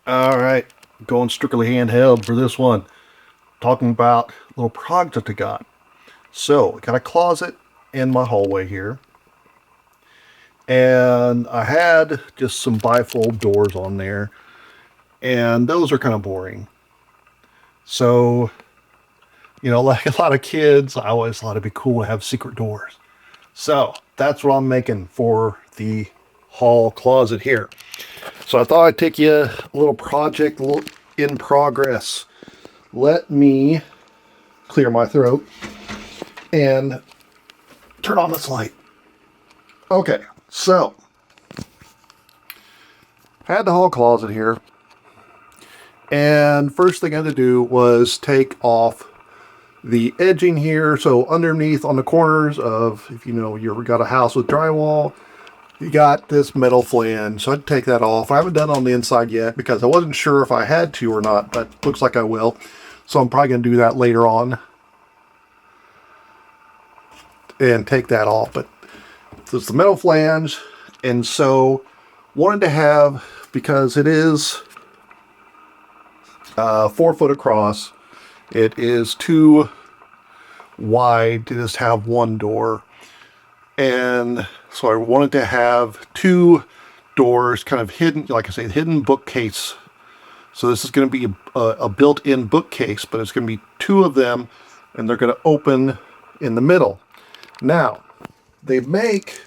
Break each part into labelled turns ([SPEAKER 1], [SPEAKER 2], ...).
[SPEAKER 1] All right, going strictly handheld for this one. Talking about a little project I got. So, I got a closet in my hallway here, and I had just some bifold doors on there, and those are kind of boring. So, like a lot of kids, I always thought it'd be cool to have secret doors. So, that's what I'm making for the hall closet here. So, I thought I'd take you a little project in progress. Let me clear my throat and turn on this light. Okay, so had the hall closet here, and first thing I had to do was take off the edging here. So underneath on the corners of, if you ever got a house with drywall, you got this metal flange. So I'd take that off. I haven't done it on the inside yet because I wasn't sure if I had to or not, but looks like I will. So I'm probably going to do that later on and take that off. But it's the metal flange, and so wanted to have, because it is 4 foot across, it is too wide to just have one door, and so I wanted to have two doors kind of hidden, like I say, hidden bookcase. So this is going to be a built-in bookcase, but it's going to be two of them, and they're going to open in the middle. Now, they make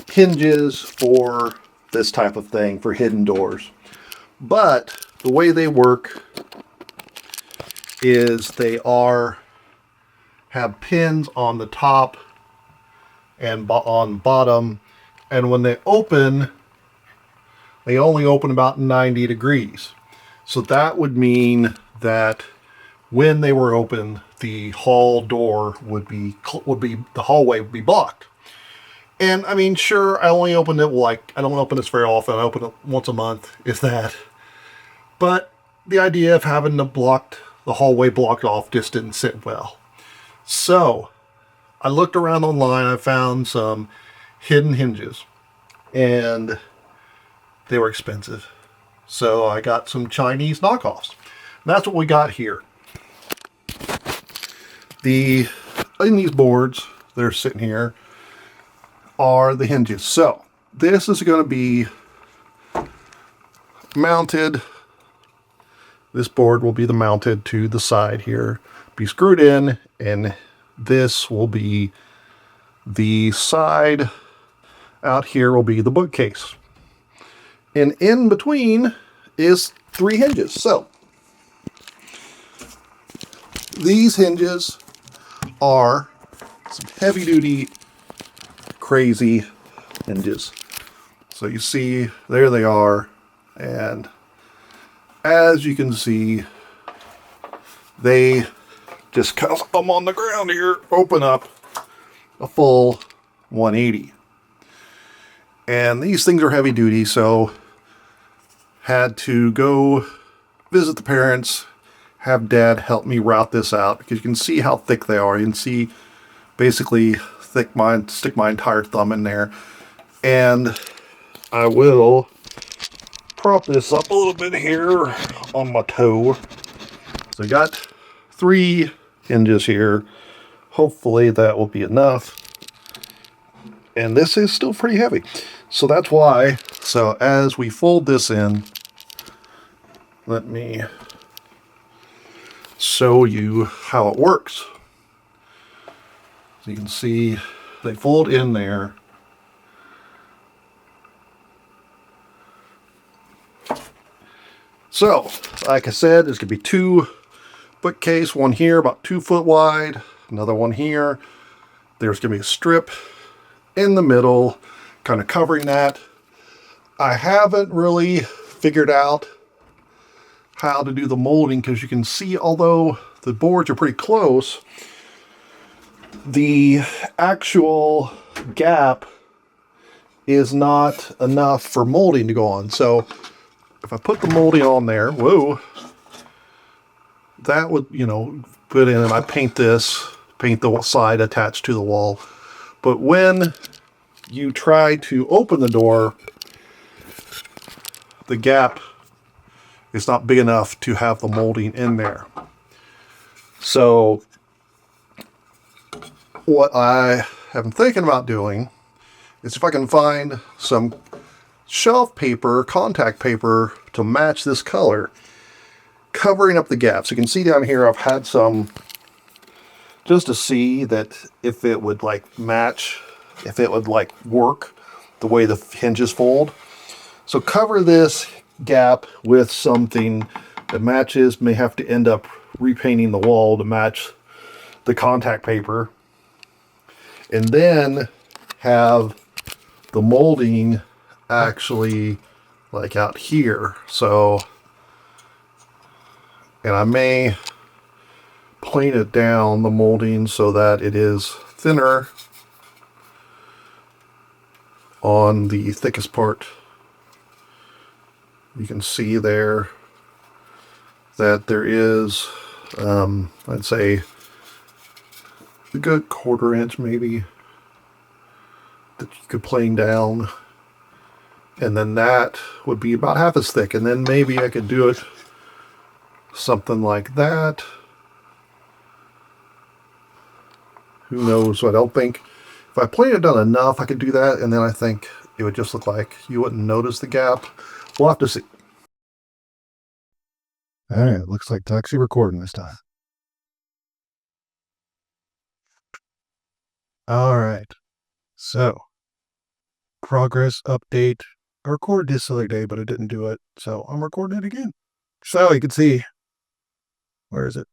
[SPEAKER 1] hinges for this type of thing, for hidden doors. But the way they work is they have pins on the top and on bottom, and when they open, they only open about 90 degrees. So that would mean that when they were open, the hall door would be the hallway would be blocked. And I mean, sure, I only open it I don't open this very often. I open it once a month, if that. But the idea of having the hallway blocked off just didn't sit well. So I looked around online. I found some hidden hinges, and they were expensive. So I got some Chinese knockoffs. And that's what we got here. In these boards, they're sitting here, are the hinges. So this is going to be mounted. This board will be mounted to the side here, be screwed in, and this will be the side. Out here will be the bookcase. And in between is 3 hinges. So these hinges are some heavy duty, crazy hinges. So you see, there they are, and as you can see, they just, because I'm on the ground here, open up a full 180. And these things are heavy duty, so had to go visit the parents, have Dad help me route this out, because you can see how thick they are. You can see basically stick my entire thumb in there. And I will prop this up a little bit here on my toe. So I got 3 hinges here. Hopefully that will be enough. And this is still pretty heavy. So that's why. So as we fold this in, let me show you how it works. So you can see they fold in there. So, like I said, there's going to be 2 bookcase, one here about 2 foot wide, another one here. There's going to be a strip in the middle, kind of covering that. I haven't really figured out how to do the molding, because you can see, although the boards are pretty close, the actual gap is not enough for molding to go on. So if I put the molding on there, whoa, that would, put in, and I paint the side attached to the wall. But when you try to open the door, the gap It's not big enough to have the molding in there. So what I have been thinking about doing is if I can find some shelf paper, contact paper to match this color, covering up the gaps. You can see down here I've had some just to see that if it would like match, if it would like work the way the hinges fold. So cover this gap with something that matches. May have to end up repainting the wall to match the contact paper. And then have the molding actually like out here. So, and I may plane it down, the molding, so that it is thinner on the thickest part. You can see there that there is, I'd say, a good 1/4 inch maybe that you could plane down. And then that would be about half as thick. And then maybe I could do it something like that. Who knows? I don't think, if I plane it down enough, I could do that. And then I think it would just look like you wouldn't notice the gap. We'll have to see. All right, looks like it's actually recording this time. All right, so progress update. I recorded this the other day, but I didn't do it, so I'm recording it again. So you can see, where is it?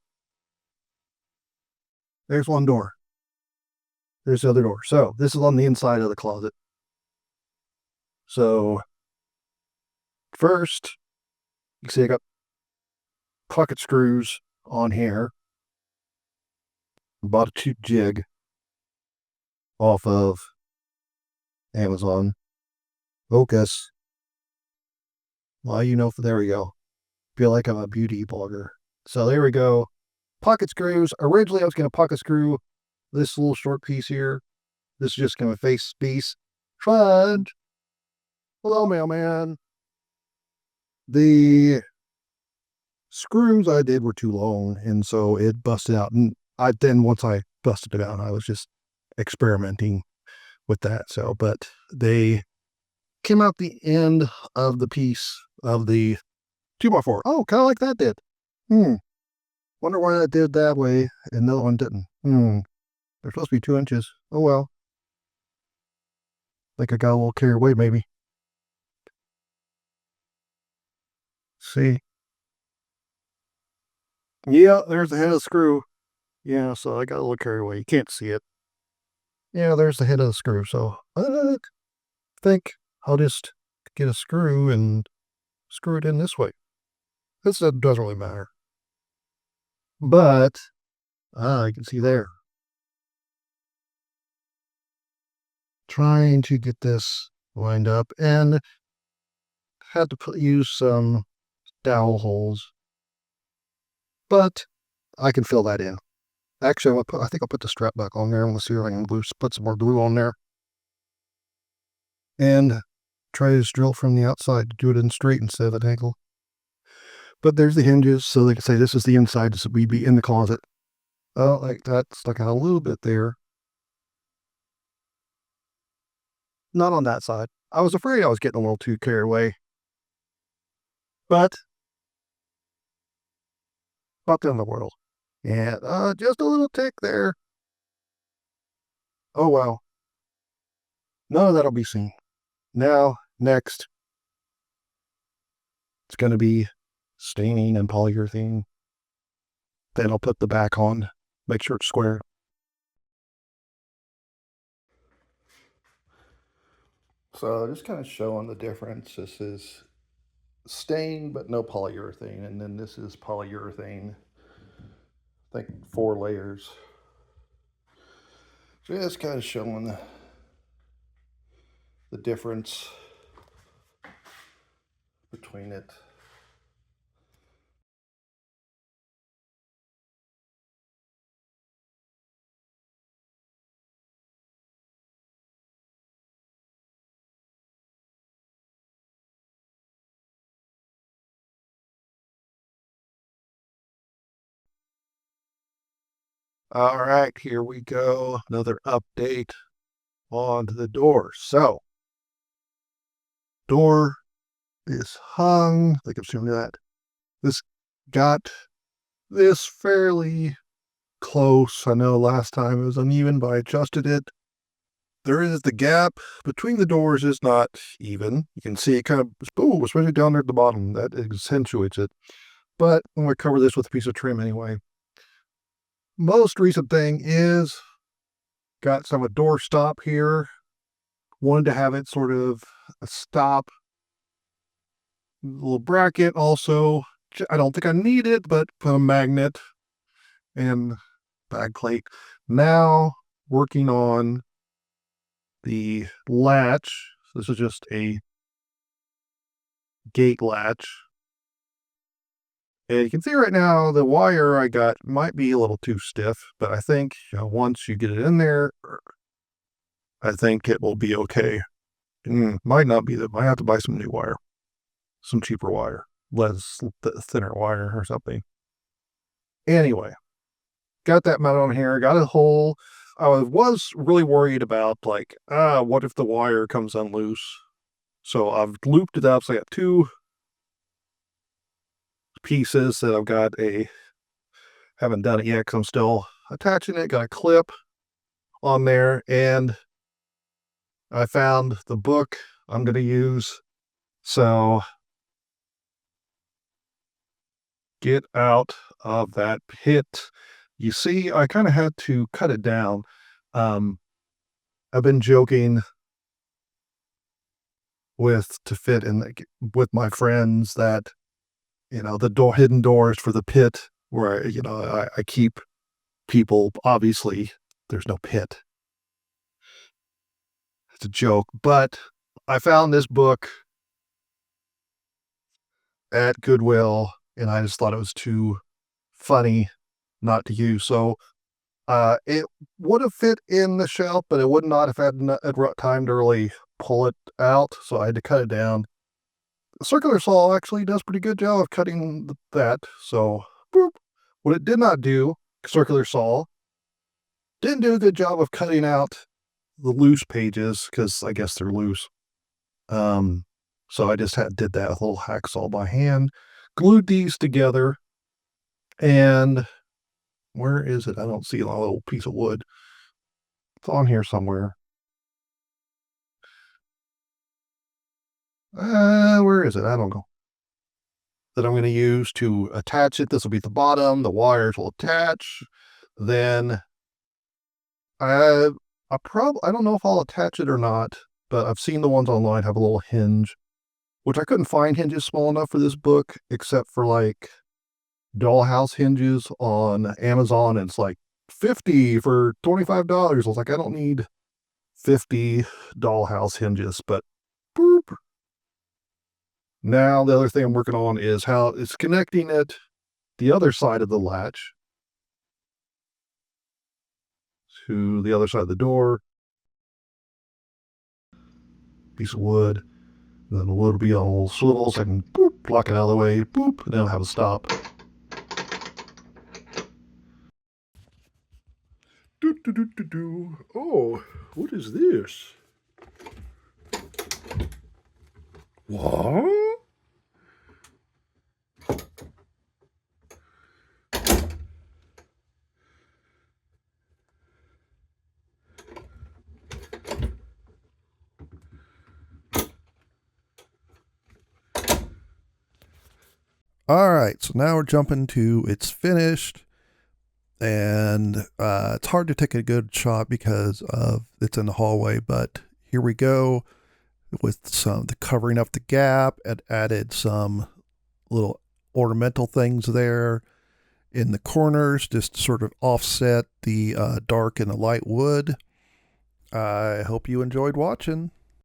[SPEAKER 1] There's one door. There's the other door. So this is on the inside of the closet. So first, you can see I got pocket screws on here. I bought a cheap jig off of Amazon. Focus. Well, you know, there we go. Feel like I'm a beauty blogger. So there we go. Pocket screws. Originally, I was going to pocket screw this little short piece here. This is just going to face piece. Fun. Hello, mailman. The screws I did were too long, and so it busted out. And once I busted it out, I was just experimenting with that. So, but they came out the end of the piece of the 2x4. Oh, kind of like that did. Wonder why that did that way and the other one didn't. They're supposed to be 2 inches. Oh well. Think I got a little carried away, maybe. See. Yeah, there's the head of the screw. Yeah, so I got a little carried away. You can't see it. Yeah, there's the head of the screw. So I think I'll just get a screw and screw it in this way. This doesn't really matter. But, you can see there. Trying to get this lined up and had to use some dowel holes. But I can fill that in. Actually, I think I'll put the strap back on there and we'll see if I can put some more glue on there. And try to drill from the outside to do it in straight instead of an angle. But there's the hinges, so they can say this is the inside, so we'd be in the closet. Oh, like that, stuck out a little bit there. Not on that side. I was afraid I was getting a little too carried away. But, not the end of the world. And just a little tick there. Oh well. None of that'll be seen. Now, next, it's going to be staining and polyurethane. Then I'll put the back on, make sure it's square. So just kind of showing the difference. This is stain, but no polyurethane. And then this is polyurethane. I think 4 layers. Just kind of showing the difference between it. All right, here we go. Another update on the door. So, door is hung. I think I've shown you that. This got this fairly close. I know last time it was uneven, but I adjusted it. There is the gap between the doors is not even. You can see it kind of, oh, especially down there at the bottom. That accentuates it. But I'm going to cover this with a piece of trim anyway. Most recent thing is got some a door stop here. Wanted to have it sort of a stop, little bracket also. I don't think I need it, but put a magnet and bag plate. Now working on the latch. This is just a gate latch. And you can see right now the wire I got might be a little too stiff, but I think once you get it in there, I think it will be okay. Might not be that. Might have to buy some new wire, some cheaper wire, less thinner wire or something. Anyway, got that mounted on here. Got a hole. I was really worried about what if the wire comes unloose? So I've looped it up. So I got two pieces that I've got haven't done it yet because I'm still attaching it. Got a clip on there, and I found the book I'm going to use. So get out of that pit. You see, I kind of had to cut it down. I've been joking to fit in with my friends that the hidden doors for the pit where I keep people. Obviously, there's no pit. It's a joke, but I found this book at Goodwill, and I just thought it was too funny not to use. So it would have fit in the shelf, but it would not have had time to really pull it out. So I had to cut it down. The circular saw actually does a pretty good job of cutting that. So boop. What it did not do, circular saw, didn't do a good job of cutting out the loose pages because I guess they're loose. So I just did that with a little hacksaw by hand, glued these together, and where is it? I don't see a little piece of wood. It's on here somewhere. Where is it? I don't know. That I'm going to use to attach it. This will be at the bottom. The wires will attach. Then I don't know if I'll attach it or not, but I've seen the ones online have a little hinge, which I couldn't find hinges small enough for this book, except for dollhouse hinges on Amazon. And it's like 50 for $25. I was like, I don't need 50 dollhouse hinges, but boop. Now the other thing I'm working on is how it's connecting it the other side of the latch to the other side of the door. Piece of wood. And then the wood will be on little swivels. I can boop, block it out of the way, boop, and then I'll have a stop. Oh, what is this? What? All right, so now we're jumping to it's finished, and it's hard to take a good shot because of it's in the hallway, but here we go with the covering up the gap. It added some little ornamental things there in the corners, just to sort of offset the dark and the light wood. I hope you enjoyed watching.